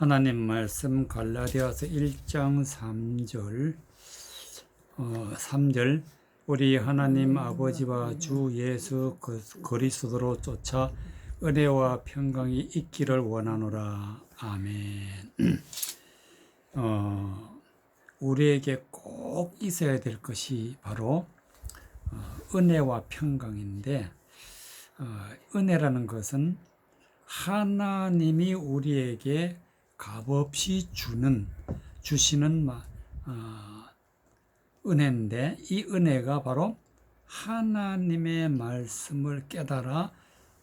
하나님 말씀 갈라디아서 1장 3절 우리 하나님 아버지와 주 예수 그리스도로 쫓아 은혜와 평강이 있기를 원하노라. 아멘. 우리에게 꼭 있어야 될 것이 바로 은혜와 평강인데, 은혜라는 것은 하나님이 우리에게 값없이 주시는 은혜인데, 이 은혜가 바로 하나님의 말씀을 깨달아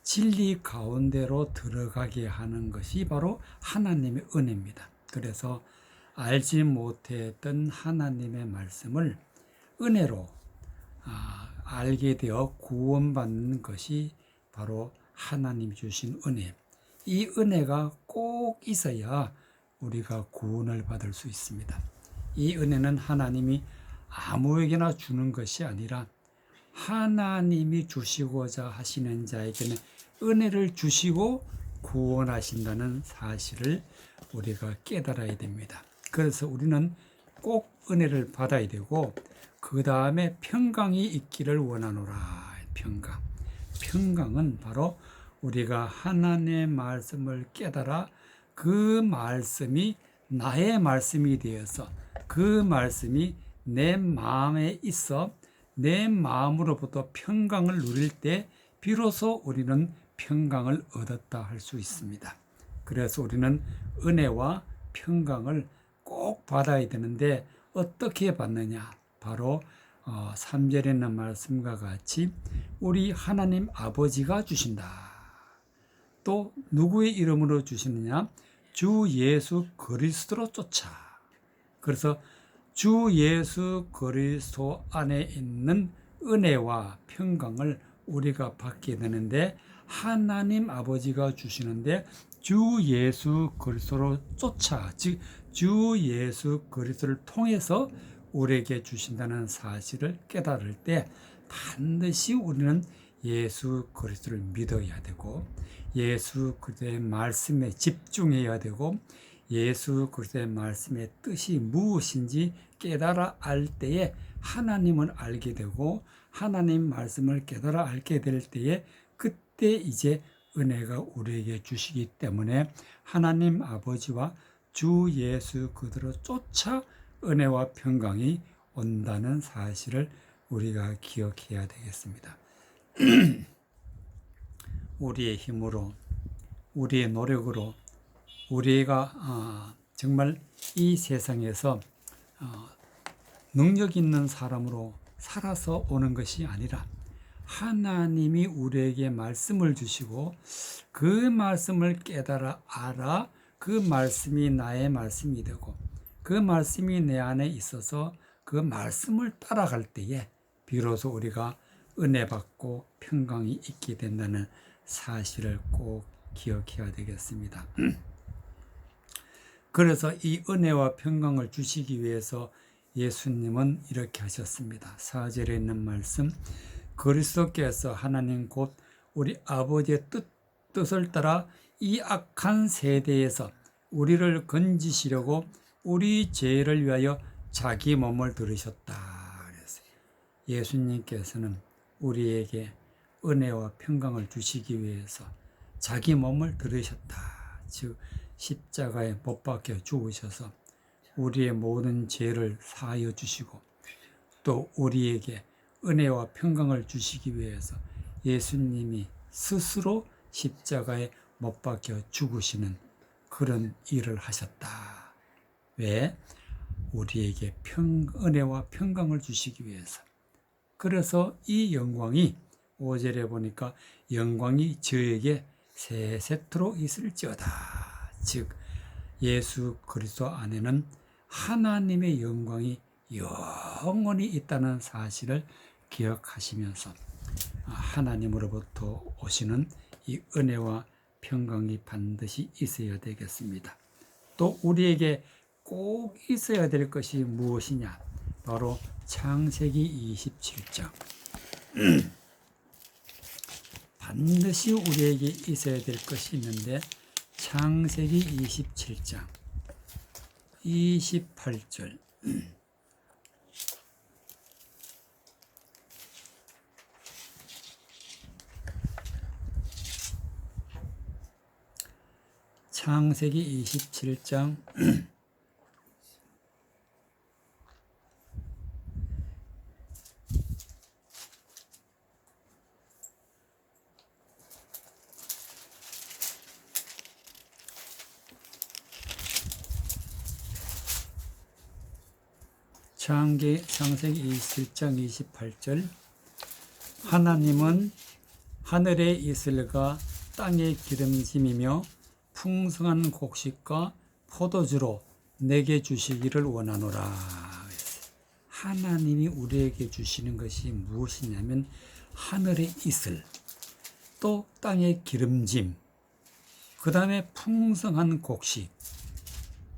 진리 가운데로 들어가게 하는 것이 바로 하나님의 은혜입니다. 그래서 알지 못했던 하나님의 말씀을 은혜로 알게 되어 구원받는 것이 바로 하나님이 주신 은혜. 이 은혜가 꼭 있어야 우리가 구원을 받을 수 있습니다. 이 은혜는 하나님이 아무에게나 주는 것이 아니라 하나님이 주시고자 하시는 자에게는 은혜를 주시고 구원하신다는 사실을 우리가 깨달아야 됩니다. 그래서 우리는 꼭 은혜를 받아야 되고, 그 다음에 평강이 있기를 원하노라. 평강은 바로 우리가 하나님의 말씀을 깨달아 그 말씀이 나의 말씀이 되어서 그 말씀이 내 마음에 있어 내 마음으로부터 평강을 누릴 때 비로소 우리는 평강을 얻었다 할 수 있습니다. 그래서 우리는 은혜와 평강을 꼭 받아야 되는데, 어떻게 받느냐? 바로 3절에 있는 말씀과 같이 우리 하나님 아버지가 주신다. 또 누구의 이름으로 주시느냐? 주 예수 그리스도로 쫓아. 그래서 주 예수 그리스도 안에 있는 은혜와 평강을 우리가 받게 되는데, 하나님 아버지가 주시는데 주 예수 그리스도로 쫓아, 즉 주 예수 그리스도를 통해서 우리에게 주신다는 사실을 깨달을 때 반드시 우리는 예수 그리스도를 믿어야 되고, 예수 그리스도의 말씀에 집중해야 되고, 예수 그리스도의 말씀의 뜻이 무엇인지 깨달아 알 때에 하나님을 알게 되고, 하나님 말씀을 깨달아 알게 될 때에 그때 이제 은혜가 우리에게 주시기 때문에 하나님 아버지와 주 예수 그리스도로 쫓아 은혜와 평강이 온다는 사실을 우리가 기억해야 되겠습니다. 우리의 힘으로, 우리의 노력으로 우리가 정말 이 세상에서 능력 있는 사람으로 살아서 오는 것이 아니라 하나님이 우리에게 말씀을 주시고 그 말씀을 깨달아 알아 그 말씀이 나의 말씀이 되고 그 말씀이 내 안에 있어서 그 말씀을 따라갈 때에 비로소 우리가 은혜 받고 평강이 있게 된다는 사실을 꼭 기억해야 되겠습니다. 그래서 이 은혜와 평강을 주시기 위해서 예수님은 이렇게 하셨습니다. 4절에 있는 말씀, 그리스도께서 하나님 곧 우리 아버지의 뜻을 따라 이 악한 세대에서 우리를 건지시려고 우리 죄를 위하여 자기 몸을 들으셨다. 그랬어요. 예수님께서는 우리에게 은혜와 평강을 주시기 위해서 자기 몸을 들으셨다. 즉 십자가에 못 박혀 죽으셔서 우리의 모든 죄를 사하여 주시고, 또 우리에게 은혜와 평강을 주시기 위해서 예수님이 스스로 십자가에 못 박혀 죽으시는 그런 일을 하셨다. 왜? 우리에게 은혜와 평강을 주시기 위해서. 그래서 이 영광이 5절에 보니까 영광이 저에게 세세토록 있을지어다. 즉 예수 그리스도 안에는 하나님의 영광이 영원히 있다는 사실을 기억하시면서 하나님으로부터 오시는 이 은혜와 평강이 반드시 있어야 되겠습니다. 또 우리에게 꼭 있어야 될 것이 무엇이냐? 바로 창세기 27장. 반드시 우리에게 있어야 될 것이 있는데, 창세기 27장 28절. 창세기 27장 28절. 하나님은 하늘의 이슬과 땅의 기름짐이며 풍성한 곡식과 포도주로 내게 주시기를 원하노라. 하나님이 우리에게 주시는 것이 무엇이냐면 하늘의 이슬, 또 땅의 기름짐, 그 다음에 풍성한 곡식,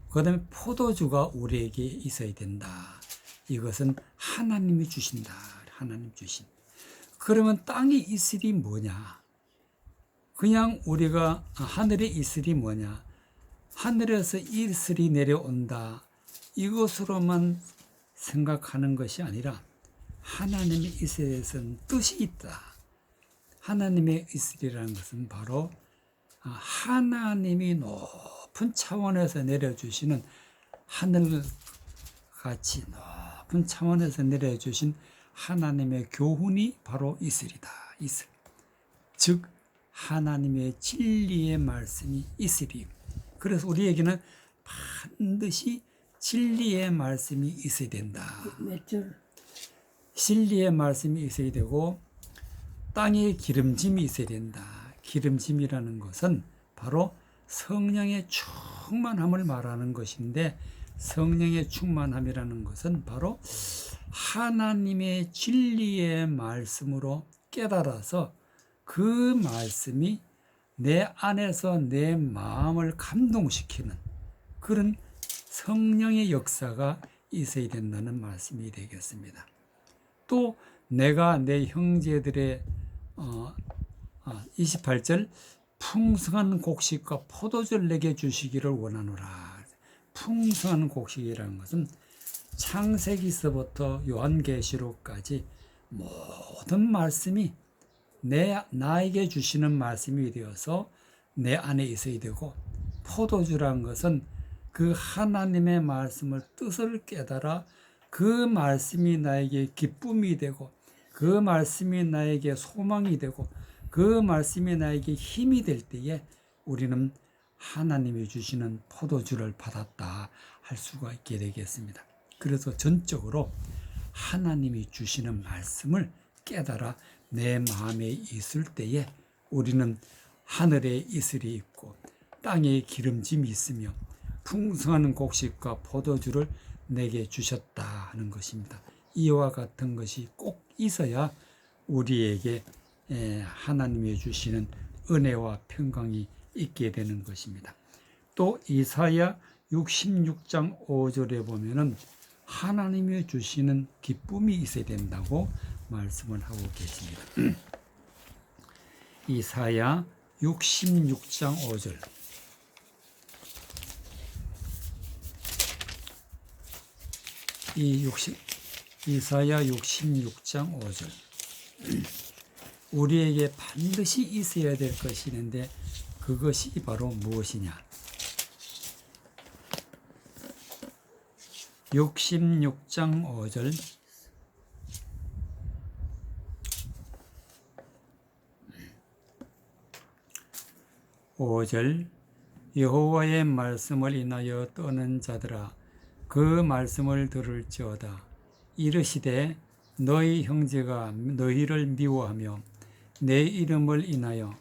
그 다음에 포도주가 우리에게 있어야 된다. 이것은 하나님이 주신다. 하나님 주신. 그러면 땅의 이슬이 뭐냐? 그냥 우리가 하늘의 이슬이 뭐냐? 하늘에서 이슬이 내려온다. 이것으로만 생각하는 것이 아니라 하나님의 이슬에서는 뜻이 있다. 하나님의 이슬이라는 것은 바로 하나님이 높은 차원에서 내려주시는 하늘같이 높은 차원에서 내려주신 하나님의 교훈이 바로 이슬이다. 이슬. 즉 하나님의 진리의 말씀이 이슬이. 그래서 우리에게는 반드시 진리의 말씀이 있어야 된다. 몇 절? 진리의 말씀이 있어야 되고 땅에 기름짐이 있어야 된다. 기름짐이라는 것은 바로 성령의 충만함을 말하는 것인데, 성령의 충만함이라는 것은 바로 하나님의 진리의 말씀으로 깨달아서 그 말씀이 내 안에서 내 마음을 감동시키는 그런 성령의 역사가 있어야 된다는 말씀이 되겠습니다. 또 내가 내 형제들의 28절 풍성한 곡식과 포도주를 내게 주시기를 원하노라. 풍성한 곡식이라는 것은 창세기서부터 요한계시록까지 모든 말씀이 나에게 주시는 말씀이 되어서 내 안에 있어야 되고, 포도주라는 것은 그 하나님의 말씀을 뜻을 깨달아 그 말씀이 나에게 기쁨이 되고, 그 말씀이 나에게 소망이 되고, 그 말씀이 나에게 힘이 될 때에 우리는 하나님이 주시는 포도주를 받았다 할 수가 있게 되겠습니다. 그래서 전적으로 하나님이 주시는 말씀을 깨달아 내 마음에 있을 때에 우리는 하늘에 이슬이 있고 땅에 기름짐이 있으며 풍성한 곡식과 포도주를 내게 주셨다 하는 것입니다. 이와 같은 것이 꼭 있어야 우리에게 하나님이 주시는 은혜와 평강이 있게 되는 것입니다. 또 이사야 66장 5절에 보면은 하나님이 주시는 기쁨이 있어야 된다고 말씀을 하고 계십니다. 이사야 66장 5절. 이사야 66장 5절. 우리에게 반드시 있어야 될 것이 있는데 그것이 바로 무엇이냐? 66장 5절. 여호와의 말씀을 인하여 떠는 자들아, 그 말씀을 들을지어다. 이르시되 너희 형제가 너희를 미워하며 내 이름을 인하여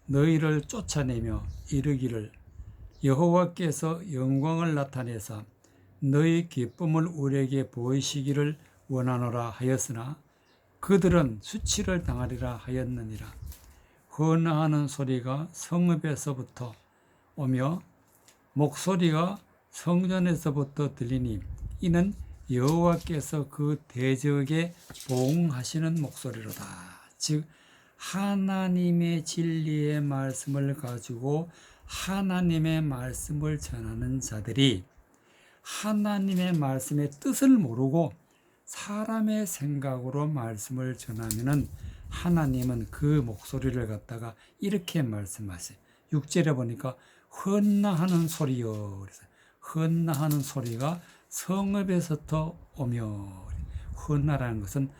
너희를 쫓아내며 이르기를 여호와께서 영광을 나타내사 너희 기쁨을 우리에게 보이시기를 원하노라 하였으나 그들은 수치를 당하리라 하였느니라. 헌화하는 소리가 성읍에서부터 오며 목소리가 성전에서부터 들리니 이는 여호와께서 그 대적에 보응하시는 목소리로다. 즉 하나님의 진리의 말씀을 가지고 하나님의 말씀을 전하는 자들이 하나님의 말씀의 뜻을 모르고 사람의 생각으로 말씀을 전하면은 하나님은 그 목소리를 갖다가 이렇게 말씀하세요. 6절에 보니까 헌나하는 소리요. 그래서 헌나하는 소리가 성읍에서부터 오며, 헌나라는 것은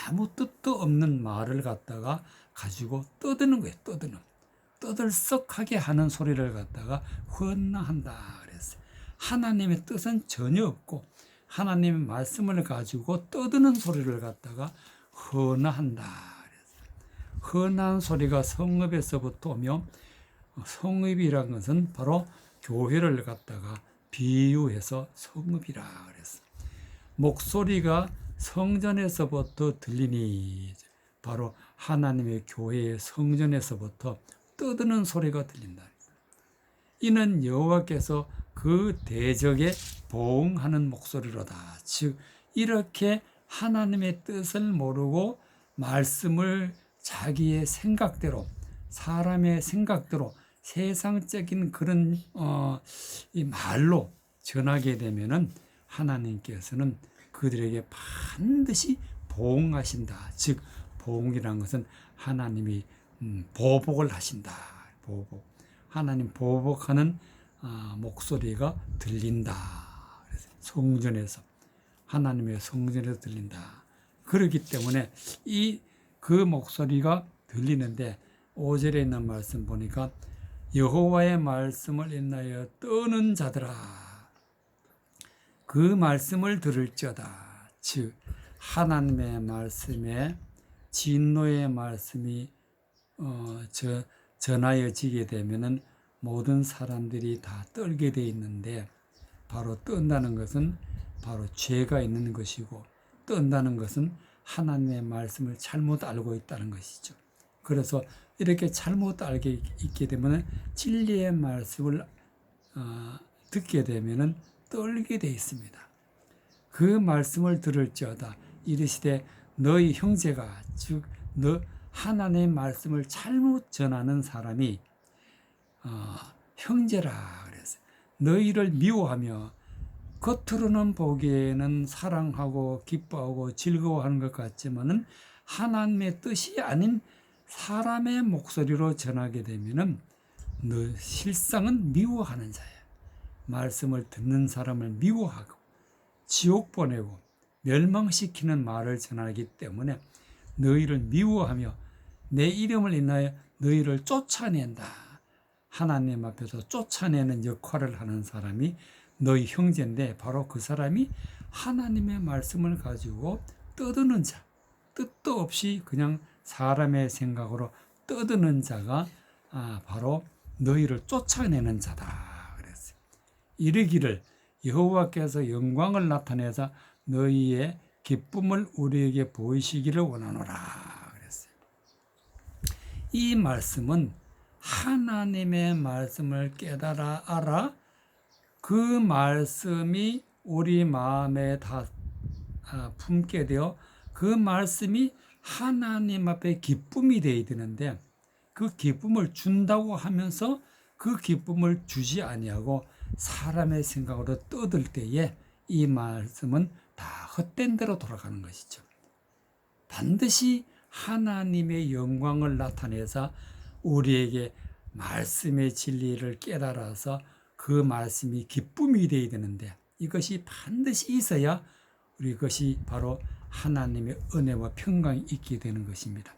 아무 뜻도 없는 말을 갖다가 가지고 떠드는 거예요. 떠들썩하게 하는 소리를 갖다가 헌나한다 그랬어요. 하나님의 뜻은 전혀 없고 하나님의 말씀을 가지고 떠드는 소리를 갖다가 헌나한다 그랬어요. 헌한 소리가 성읍에서부터 오며, 성읍이란 것은 바로 교회를 갖다가 비유해서 성읍이라 그랬어요. 목소리가 성전에서부터 들리니, 바로 하나님의 교회의 성전에서부터 떠드는 소리가 들린다. 이는 여호와께서 그 대적에 보응하는 목소리로다. 즉 이렇게 하나님의 뜻을 모르고 말씀을 자기의 생각대로, 사람의 생각대로, 세상적인 그런 이 말로 전하게 되면은 하나님께서는 그들에게 반드시 보응하신다. 즉 보응이라는 것은 하나님이 보복을 하신다. 보복. 하나님 보복하는 목소리가 들린다. 그래서 성전에서, 하나님의 성전에서 들린다. 그렇기 때문에 그 목소리가 들리는데 5절에 있는 말씀 보니까 여호와의 말씀을 인하여 떠는 자들아 그 말씀을 들을지어다. 즉 하나님의 말씀에 진노의 말씀이 전하여지게 되면은 모든 사람들이 다 떨게 돼 있는데, 바로 떤다는 것은 바로 죄가 있는 것이고, 떤다는 것은 하나님의 말씀을 잘못 알고 있다는 것이죠. 그래서 이렇게 잘못 알게 있게 되면 진리의 말씀을 듣게 되면은 떨게 돼 있습니다. 그 말씀을 들을지어다 이르시되 너희 형제가, 즉 너 하나님의 말씀을 잘못 전하는 사람이 형제라 그랬어요. 너희를 미워하며, 겉으로는 보기에는 사랑하고 기뻐하고 즐거워하는 것 같지만은 하나님의 뜻이 아닌 사람의 목소리로 전하게 되면은 너 실상은 미워하는 자야. 말씀을 듣는 사람을 미워하고 지옥 보내고 멸망시키는 말을 전하기 때문에 너희를 미워하며 내 이름을 인하여 너희를 쫓아낸다. 하나님 앞에서 쫓아내는 역할을 하는 사람이 너희 형제인데, 바로 그 사람이 하나님의 말씀을 가지고 떠드는 자, 뜻도 없이 그냥 사람의 생각으로 떠드는 자가 바로 너희를 쫓아내는 자다 그랬어요. 이르기를 여호와께서 영광을 나타내사 너희의 기쁨을 우리에게 보이시기를 원하노라 그랬어요. 이 말씀은 하나님의 말씀을 깨달아 알아 그 말씀이 우리 마음에 다 품게 되어 그 말씀이 하나님 앞에 기쁨이 되어야 되는데, 그 기쁨을 준다고 하면서 그 기쁨을 주지 아니하고 사람의 생각으로 떠들 때에 이 말씀은 다 헛된 대로 돌아가는 것이죠. 반드시 하나님의 영광을 나타내서 우리에게 말씀의 진리를 깨달아서 그 말씀이 기쁨이 되어야 되는데, 이것이 반드시 있어야 우리 것이 바로 하나님의 은혜와 평강이 있게 되는 것입니다.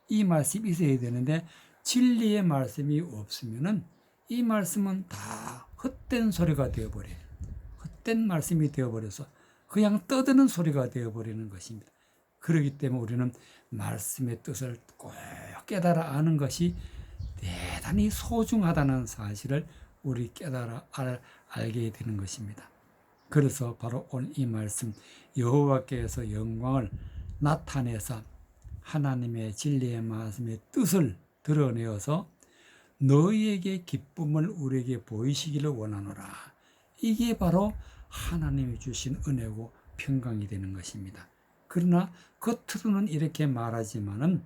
이 말씀이 있어야 되는데 진리의 말씀이 없으면은 이 말씀은 다 헛된 소리가 되어버려요. 헛된 말씀이 되어버려서 그냥 떠드는 소리가 되어버리는 것입니다. 그렇기 때문에 우리는 말씀의 뜻을 꼭 깨달아 아는 것이 대단히 소중하다는 사실을 우리 깨달아 알게 되는 것입니다. 그래서 바로 오늘 이 말씀, 여호와께서 영광을 나타내서 하나님의 진리의 말씀의 뜻을 드러내어서 너희에게 기쁨을 우리에게 보이시기를 원하노라. 이게 바로 하나님이 주신 은혜고 평강이 되는 것입니다. 그러나 겉으로는 이렇게 말하지만은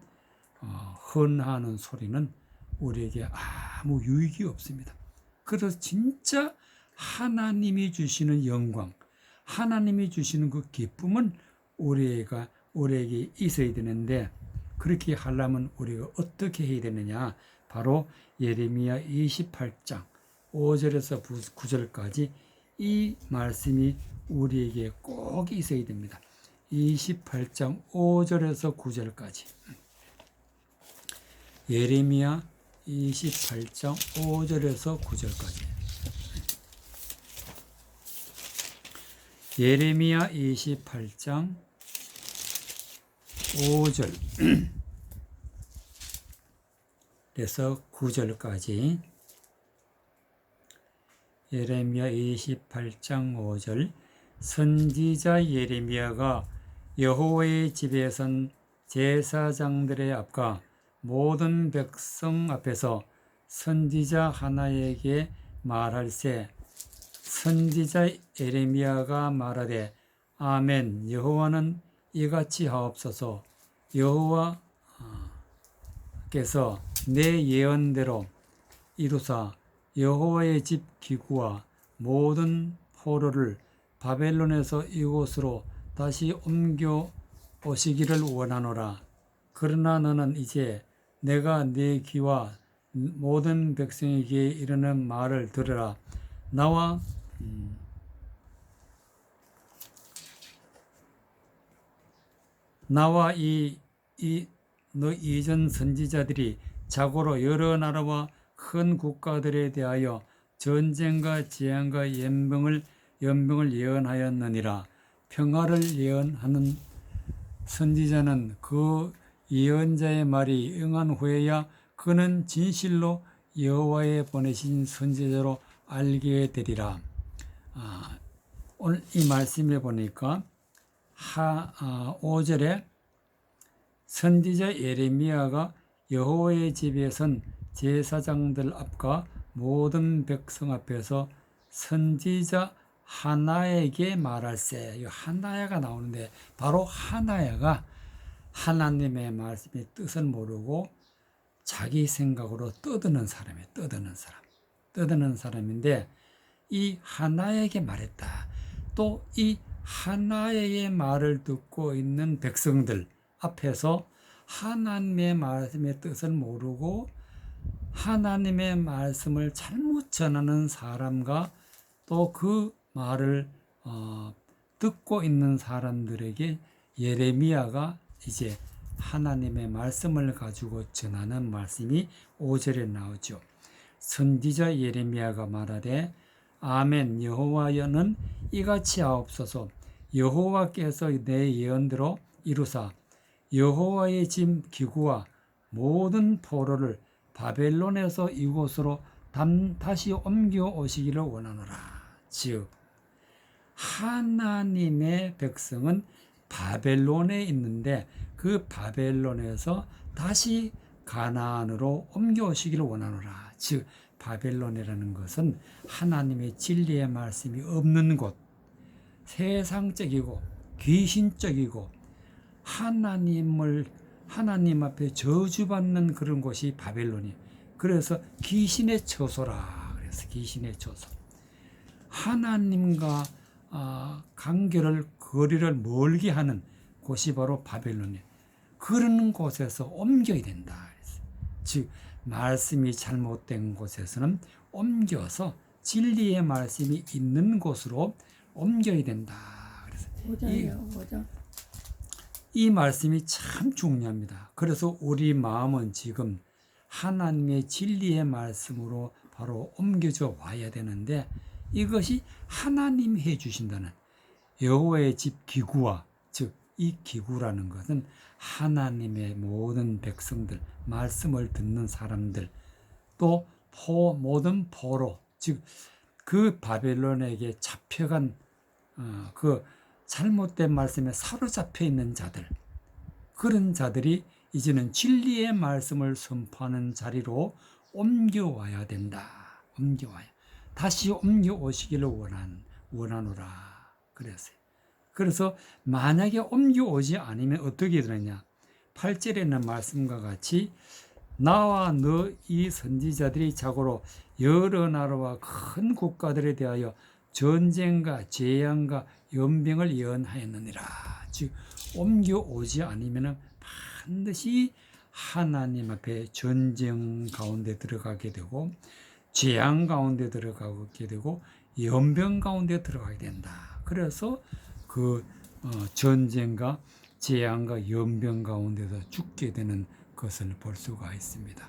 헌하는 소리는 우리에게 아무 유익이 없습니다. 그래서 진짜 하나님이 주시는 영광, 하나님이 주시는 그 기쁨은 우리에게 있어야 되는데, 그렇게 하려면 우리가 어떻게 해야 되느냐? 바로 예레미야 28장 5절에서 9절까지 이 말씀이 우리에게 꼭 있어야 됩니다. 28장 5절에서 9절까지. 예레미야 28장 5절에서 9절까지. 예레미야 28장 5절에서 9절까지. 예레미야 28장 5절. 선지자 예레미야가 여호와의 집에 선 제사장들의 앞과 모든 백성 앞에서 선지자 하나에게 말할세. 선지자 예레미야가 말하되, 아멘, 여호와는 이같이 하옵소서. 여호와께서 내 예언대로 이루사 여호와의 집 기구와 모든 포로를 바벨론에서 이곳으로 다시 옮겨 오시기를 원하노라. 그러나 너는 이제 내가 네 귀와 모든 백성에게 이르는 말을 들으라. 나와 너 이전 선지자들이 자고로 여러 나라와 큰 국가들에 대하여 전쟁과 재앙과 연병을 예언하였느니라. 평화를 예언하는 선지자는 그 예언자의 말이 응한 후에야 그는 진실로 여호와의 보내신 선지자로 알게 되리라. 오늘 이 말씀에 보니까 5절에 선지자 예레미야가 여호와의 집에 선 제사장들 앞과 모든 백성 앞에서 선지자 하나에게 말할세. 이 하나야가 나오는데, 바로 하나야가 하나님의 말씀의 뜻을 모르고 자기 생각으로 떠드는 사람인데, 이 하나야에게 말했다. 또 이 하나야의 말을 듣고 있는 백성들 앞에서 하나님의 말씀의 뜻을 모르고 하나님의 말씀을 잘못 전하는 사람과 또 그 말을 듣고 있는 사람들에게 예레미야가 이제 하나님의 말씀을 가지고 전하는 말씀이 5절에 나오죠. 선지자 예레미야가 말하되, 아멘, 여호와여는 이같이 하옵소서. 여호와께서 내 예언대로 이루사 여호와의 집 기구와 모든 포로를 바벨론에서 이곳으로 다시 옮겨 오시기를 원하노라. 즉, 하나님의 백성은 바벨론에 있는데 그 바벨론에서 다시 가나안으로 옮겨 오시기를 원하노라. 즉, 바벨론이라는 것은 하나님의 진리의 말씀이 없는 곳, 세상적이고 귀신적이고 하나님 앞에 저주받는 그런 곳이 바벨론이에요. 그래서 귀신의 처소라. 그래서 귀신의 처소. 하나님과 거리를 멀게 하는 곳이 바로 바벨론이에요. 그런 곳에서 옮겨야 된다. 즉, 말씀이 잘못된 곳에서는 옮겨서 진리의 말씀이 있는 곳으로 옮겨야 된다. 그래서 이 말씀이 참 중요합니다. 그래서 우리 마음은 지금 하나님의 진리의 말씀으로 바로 옮겨져 와야 되는데, 이것이 하나님이 해주신다는 여호와의 집 기구와, 즉 이 기구라는 것은 하나님의 모든 백성들, 말씀을 듣는 사람들, 또 모든 포로, 즉 그 바벨론에게 잡혀간 그 잘못된 말씀에 사로잡혀 있는 자들, 그런 자들이 이제는 진리의 말씀을 선포하는 자리로 옮겨와야 된다. 다시 옮겨오시기를 원하노라. 그래서 만약에 옮겨오지 않으면 어떻게 되느냐? 8절에 있는 말씀과 같이 나와 너 이 선지자들이 자고로 여러 나라와 큰 국가들에 대하여 전쟁과 재앙과 연병을 예언하였느니라. 즉 옮겨오지 않으면 반드시 하나님 앞에 전쟁 가운데 들어가게 되고 재앙 가운데 들어가게 되고 연병 가운데 들어가게 된다. 그래서 그 전쟁과 재앙과 연병 가운데서 죽게 되는 것을 볼 수가 있습니다.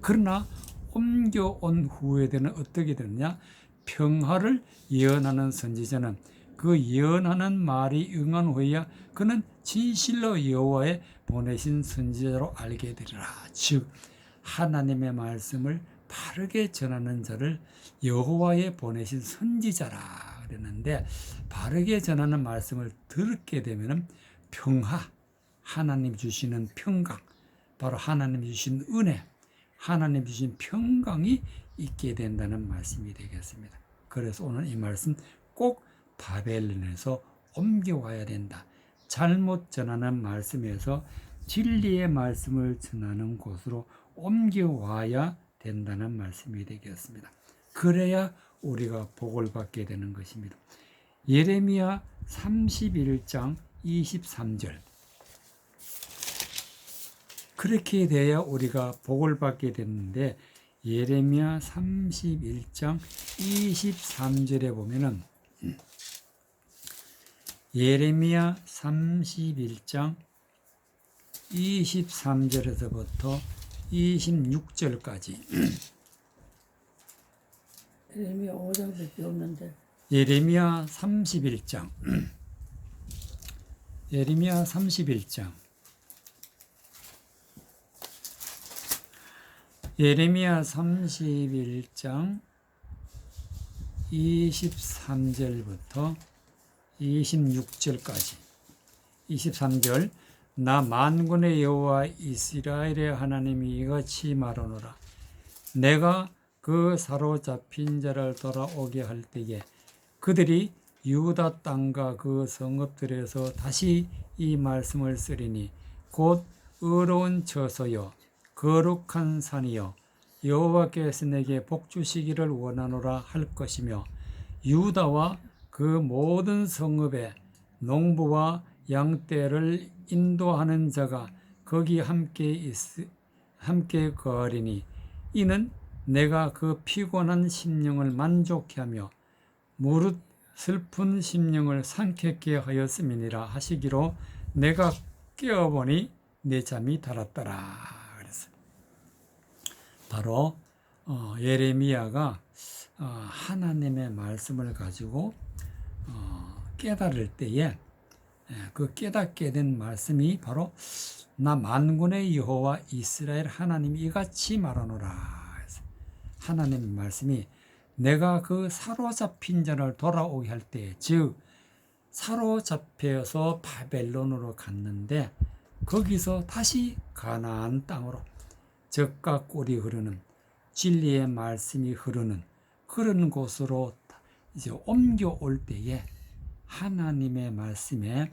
그러나 옮겨온 후에는 어떻게 되느냐? 평화를 예언하는 선지자는 그 예언하는 말이 응한 후에야 그는 진실로 여호와의 보내신 선지자로 알게 되리라. 즉 하나님의 말씀을 바르게 전하는 자를 여호와의 보내신 선지자라 그랬는데, 바르게 전하는 말씀을 듣게 되면 평화, 하나님 주시는 평강, 바로 하나님 주신 은혜, 하나님 주신 평강이 있게 된다는 말씀이 되겠습니다. 그래서 오늘 이 말씀 꼭 바벨론에서 옮겨와야 된다. 잘못 전하는 말씀에서 진리의 말씀을 전하는 곳으로 옮겨와야 된다는 말씀이 되겠습니다. 그래야 우리가 복을 받게 되는 것입니다. 예레미야 31장 23절. 그렇게 돼야 우리가 복을 받게 되는데, 예레미야 31장 23절에 보면은 예레미야 31장 23절에서부터 26절까지 예레미야 5장밖에 없는데. 예레미야 31장 예레미야 31장 예레미야 31장 23절부터 26절까지. 23절. 나 만군의 여호와 이스라엘의 하나님이 이같이 말하노라. 내가 그 사로잡힌 자를 돌아오게 할 때에 그들이 유다 땅과 그 성읍들에서 다시 이 말씀을 쓰리니 곧 의로운 처소여 거룩한 산이여 여호와께서 내게 복 주시기를 원하노라 할 것이며, 유다와 그 모든 성읍에 농부와 양떼를 인도하는 자가 거기 함께 거하리니 이는 내가 그 피곤한 심령을 만족케 하며 무릇 슬픈 심령을 상쾌케 하였음이니라 하시기로 내가 깨어보니 내 잠이 달았더라. 그래서 바로 예레미야가 하나님의 말씀을 가지고 깨달을 때에 그 깨닫게 된 말씀이 바로 나 만군의 여호와 이스라엘 하나님이 이같이 말하노라. 하나님의 말씀이 내가 그 사로잡힌 자를 돌아오게 할 때, 즉 사로잡혀서 바벨론으로 갔는데 거기서 다시 가나안 땅으로 젖과 꿀이 흐르는 진리의 말씀이 흐르는 그런 곳으로 이제 옮겨올 때에 하나님의 말씀에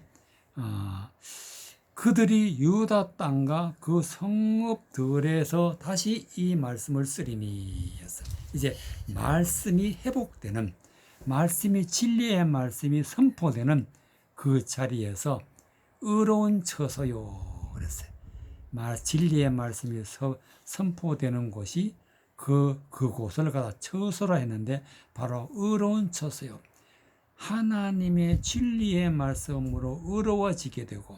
그들이 유다 땅과 그 성읍들에서 다시 이 말씀을 쓰리니 했어요. 이제 말씀이 회복되는, 말씀이 진리의 말씀이 선포되는 그 자리에서 의로운 처소요 그랬어요. 진리의 말씀이 선포되는 곳이 그곳을 갖다 처소라 했는데 바로 의로운 처소요. 하나님의 진리의 말씀으로 의로워지게 되고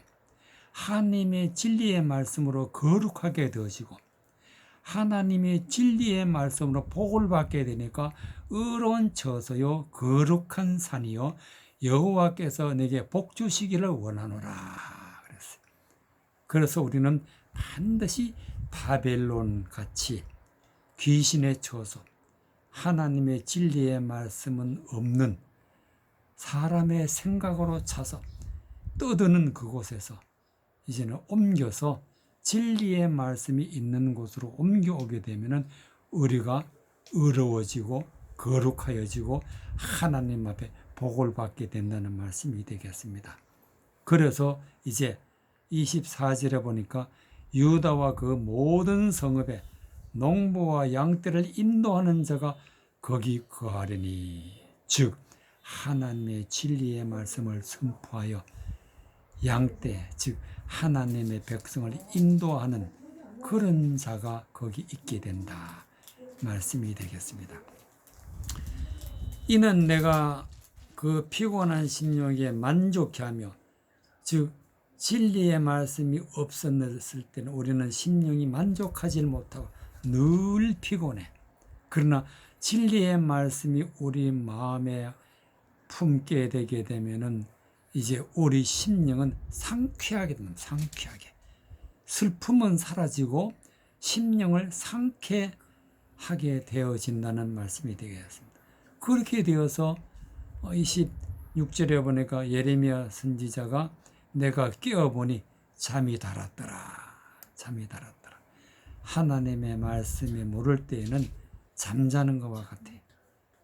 하나님의 진리의 말씀으로 거룩하게 되어지고 하나님의 진리의 말씀으로 복을 받게 되니까 의로운 처소요 거룩한 산이요 여호와께서 내게 복 주시기를 원하노라 그랬어요. 그래서 우리는 반드시 바벨론 같이 귀신의 처소, 하나님의 진리의 말씀은 없는 사람의 생각으로 차서 떠드는 그곳에서 이제는 옮겨서 진리의 말씀이 있는 곳으로 옮겨오게 되면 우리가 의로워지고 거룩하여지고 하나님 앞에 복을 받게 된다는 말씀이 되겠습니다. 그래서 이제 24절에 보니까 유다와 그 모든 성읍에 농부와 양떼를 인도하는 자가 거기 거하리니. 즉 하나님의 진리의 말씀을 선포하여 양떼, 즉 하나님의 백성을 인도하는 그런 자가 거기 있게 된다 말씀이 되겠습니다. 이는 내가 그 피곤한 심령에 만족해 하며, 즉 진리의 말씀이 없었을 때는 우리는 심령이 만족하지 못하고 늘 피곤해. 그러나 진리의 말씀이 우리 마음에 품게 되게 되면은 이제 우리 심령은 상쾌하게 됩니다. 상쾌하게. 슬픔은 사라지고 심령을 상쾌하게 되어진다는 말씀이 되겠습니다. 그렇게 되어서 26절에 보니까 예레미야 선지자가 내가 깨어보니 잠이 달았더라. 잠이 달았더라. 하나님의 말씀에 모를 때에는 잠자는 것과 같아.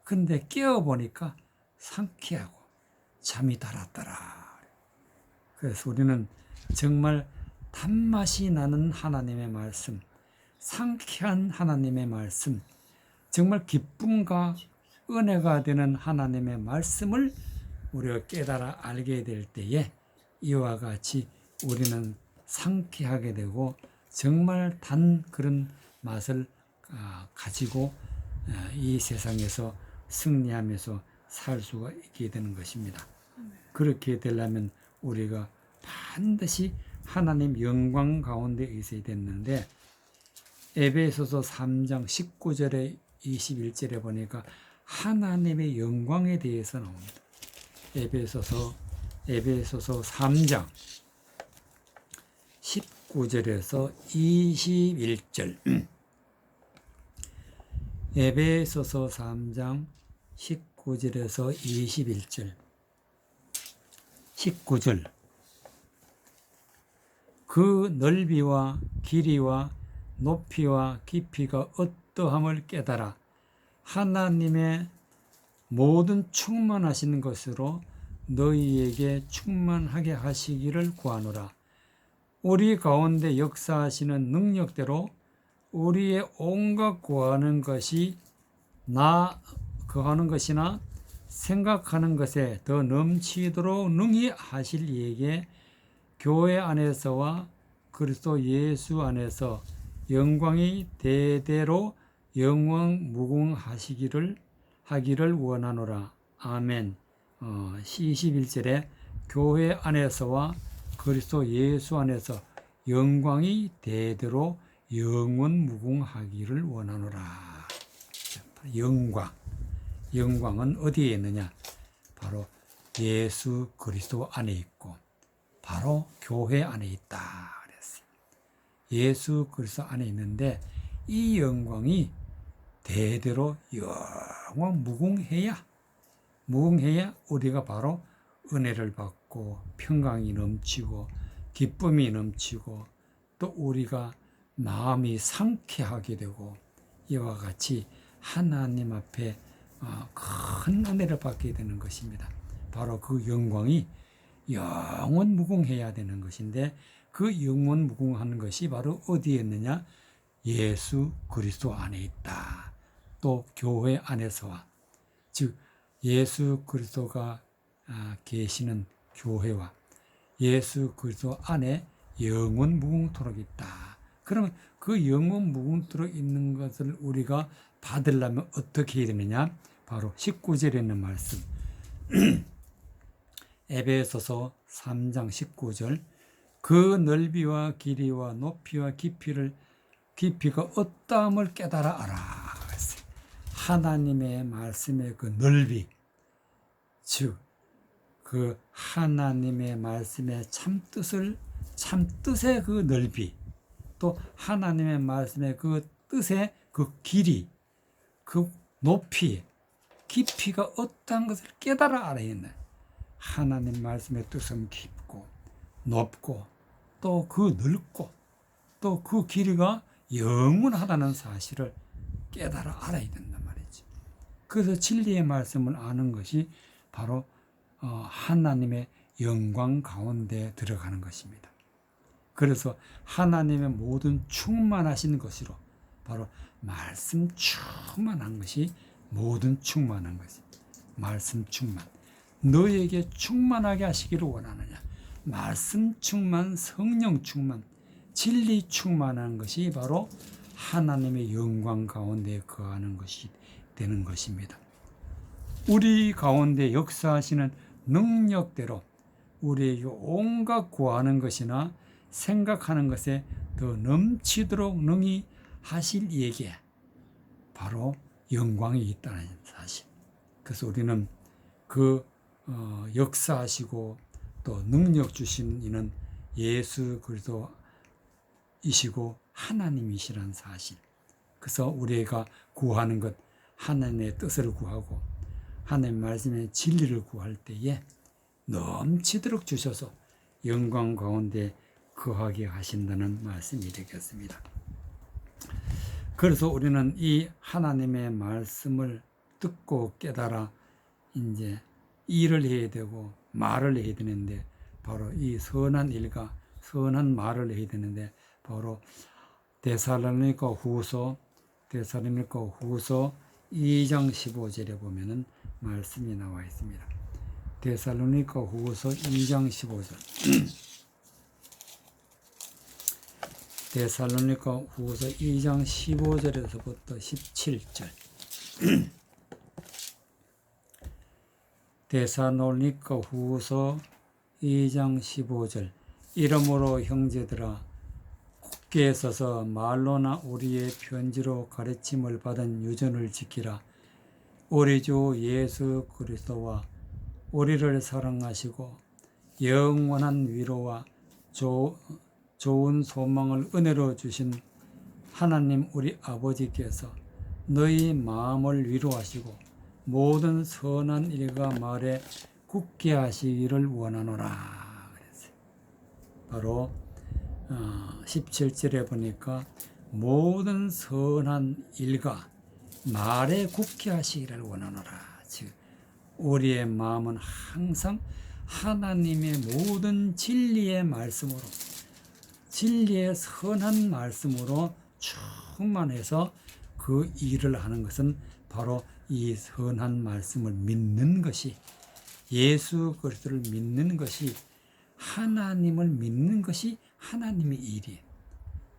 근데 깨어보니까 상쾌하고 잠이 달았더라. 그래서 우리는 정말 단맛이 나는 하나님의 말씀, 상쾌한 하나님의 말씀, 정말 기쁨과 은혜가 되는 하나님의 말씀을 우리가 깨달아 알게 될 때에 이와 같이 우리는 상쾌하게 되고 정말 단 그런 맛을 가지고 이 세상에서 승리하면서 살 수가 있게 되는 것입니다. 그렇게 되려면 우리가 반드시 하나님 영광 가운데 있어야 됐는데, 에베소서 3장 19절에 21절에 보니까 하나님의 영광에 대해서 나옵니다. 에베소서 3장 19절에서 21절. 에베소서 3장 19절에서 21절. 19절. 그 넓이와 길이와 높이와 깊이가 어떠함을 깨달아 하나님의 모든 충만하신 것으로 너희에게 충만하게 하시기를 구하노라. 우리 가운데 역사하시는 능력대로 우리의 온갖 구하는 것이나 생각하는 것에 더 넘치도록 능히 하실 이에게 교회 안에서와 그리스도 예수 안에서 영광이 대대로 영원 무궁하시기를 원하노라. 아멘. 21절에 교회 안에서와 그리스도 예수 안에서 영광이 대대로 영원 무궁하기를 원하노라. 영광은 어디에 있느냐? 바로 예수 그리스도 안에 있고 바로 교회 안에 있다 그랬어요. 예수 그리스도 안에 있는데 이 영광이 대대로 영원 무궁해야 우리가 바로 은혜를 받고 평강이 넘치고 기쁨이 넘치고 또 우리가 마음이 상쾌하게 되고 이와 같이 하나님 앞에 큰 은혜를 받게 되는 것입니다. 바로 그 영광이 영원 무궁해야 되는 것인데 그 영원 무궁한 것이 바로 어디에 있느냐? 예수 그리스도 안에 있다. 또 교회 안에서와, 즉 예수 그리스도가 계시는 교회와 예수 그리스도 안에 영원 무궁토록 있다. 그러면 그 영원 무궁토록 있는 것을 우리가 받으려면 어떻게 해야 되느냐? 바로 19절에 있는 말씀. 에베소서 3장 19절. 그 넓이와 길이와 높이와 깊이가 어떠함을 깨달아 알아. 하나님의 말씀의 그 넓이, 즉 그 하나님의 말씀의 참뜻의 그 넓이, 또 하나님의 말씀의 그 뜻의 그 길이, 그 높이, 깊이가 어떠한 것을 깨달아 알아야 한다. 하나님 말씀의 뜻은 깊고 높고 또 그 넓고 또 그 길이가 영원하다는 사실을 깨달아 알아야 된단 말이지. 그래서 진리의 말씀을 아는 것이 바로 하나님의 영광 가운데 들어가는 것입니다. 그래서 하나님의 모든 충만하신 것으로 바로 말씀 충만한 것이 모든 충만한 것이 말씀 충만. 너에게 충만하게 하시기를 원하느냐. 말씀 충만, 성령 충만, 진리 충만한 것이 바로 하나님의 영광 가운데 거하는 것이 되는 것입니다. 우리 가운데 역사하시는 능력대로 우리에게 온갖 구하는 것이나 생각하는 것에 더 넘치도록 능히 하실 이에게 바로 영광이 있다는 사실. 그래서 우리는 그 역사하시고 또 능력 주신 이는 예수 그리스도이시고 하나님이시라는 사실. 그래서 우리가 구하는 것 하나님의 뜻을 구하고 하나님 말씀의 진리를 구할 때에 넘치도록 주셔서 영광 가운데 거하게 하신다는 말씀이 되겠습니다. 그래서 우리는 이 하나님의 말씀을 듣고 깨달아 이제 일을 해야 되고 말을 해야 되는데 바로 이 선한 일과 선한 말을 해야 되는데 바로 데살로니가 후서 2장 15절에 보면은 말씀이 나와 있습니다. 데살로니가 후서 2장 15절. 데살로니가 후서 2장 15절에서부터 17절. 데살로니가 후서 2장 15절. 이러므로 형제들아 굳게 서서 말로나 우리의 편지로 가르침을 받은 유전을 지키라. 우리 주 예수 그리스도와 우리를 사랑하시고 영원한 위로와 좋은 소망을 은혜로 주신 하나님 우리 아버지께서 너희 마음을 위로하시고 모든 선한 일과 말에 굳게 하시기를 원하노라. 그랬어요. 바로 17절에 보니까 모든 선한 일과 말에 굳게 하시기를 원하노라. 즉 우리의 마음은 항상 하나님의 모든 진리의 말씀으로 진리의 선한 말씀으로 충만해서 그 일을 하는 것은 바로 이 선한 말씀을 믿는 것이 예수 그리스도를 믿는 것이 하나님을 믿는 것이 하나님의 일이에요.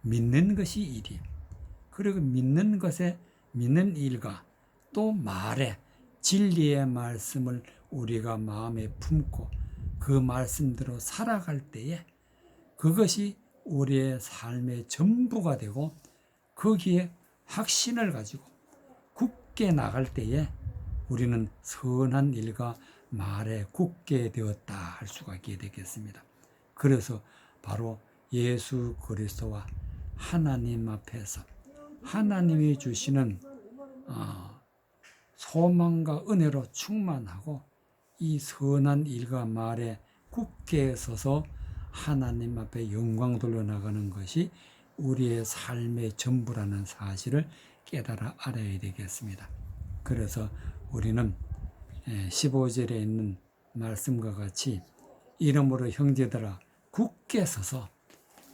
믿는 것이 일이에요. 그리고 믿는 것에 믿는 일과 또 말에 진리의 말씀을 우리가 마음에 품고 그 말씀대로 살아갈 때에 그것이 우리의 삶의 전부가 되고 거기에 확신을 가지고 굳게 나갈 때에 우리는 선한 일과 말에 굳게 되었다 할 수가 있게 되겠습니다. 그래서 바로 예수 그리스도와 하나님 앞에서 하나님이 주시는 소망과 은혜로 충만하고 이 선한 일과 말에 굳게 서서 하나님 앞에 영광 돌려나가는 것이 우리의 삶의 전부라는 사실을 깨달아 알아야 되겠습니다. 그래서 우리는 15절에 있는 말씀과 같이 이러므로 형제들아 굳게 서서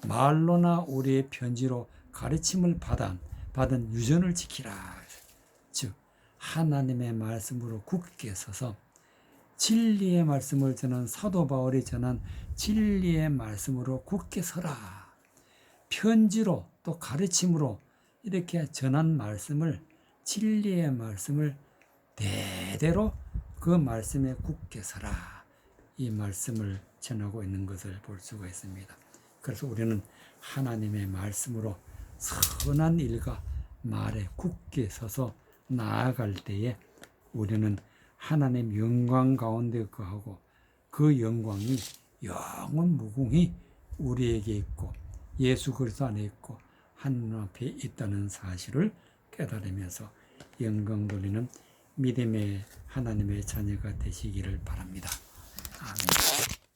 말로나 우리의 편지로 가르침을 받은 유전을 지키라. 즉 하나님의 말씀으로 굳게 서서 진리의 말씀을 전한 사도 바울이 전한 진리의 말씀으로 굳게 서라. 편지로 또 가르침으로 이렇게 전한 말씀을 진리의 말씀을 대대로 그 말씀에 굳게 서라. 이 말씀을 전하고 있는 것을 볼 수가 있습니다. 그래서 우리는 하나님의 말씀으로 선한 일과 말에 굳게 서서 나아갈 때에 우리는 하나님 영광 가운데 거하고 그 영광이 영원 무궁히 우리에게 있고 예수 그리스도 안에 있고 하나님 앞에 있다는 사실을 깨달으면서 영광 돌리는 믿음의 하나님의 자녀가 되시기를 바랍니다. 아멘.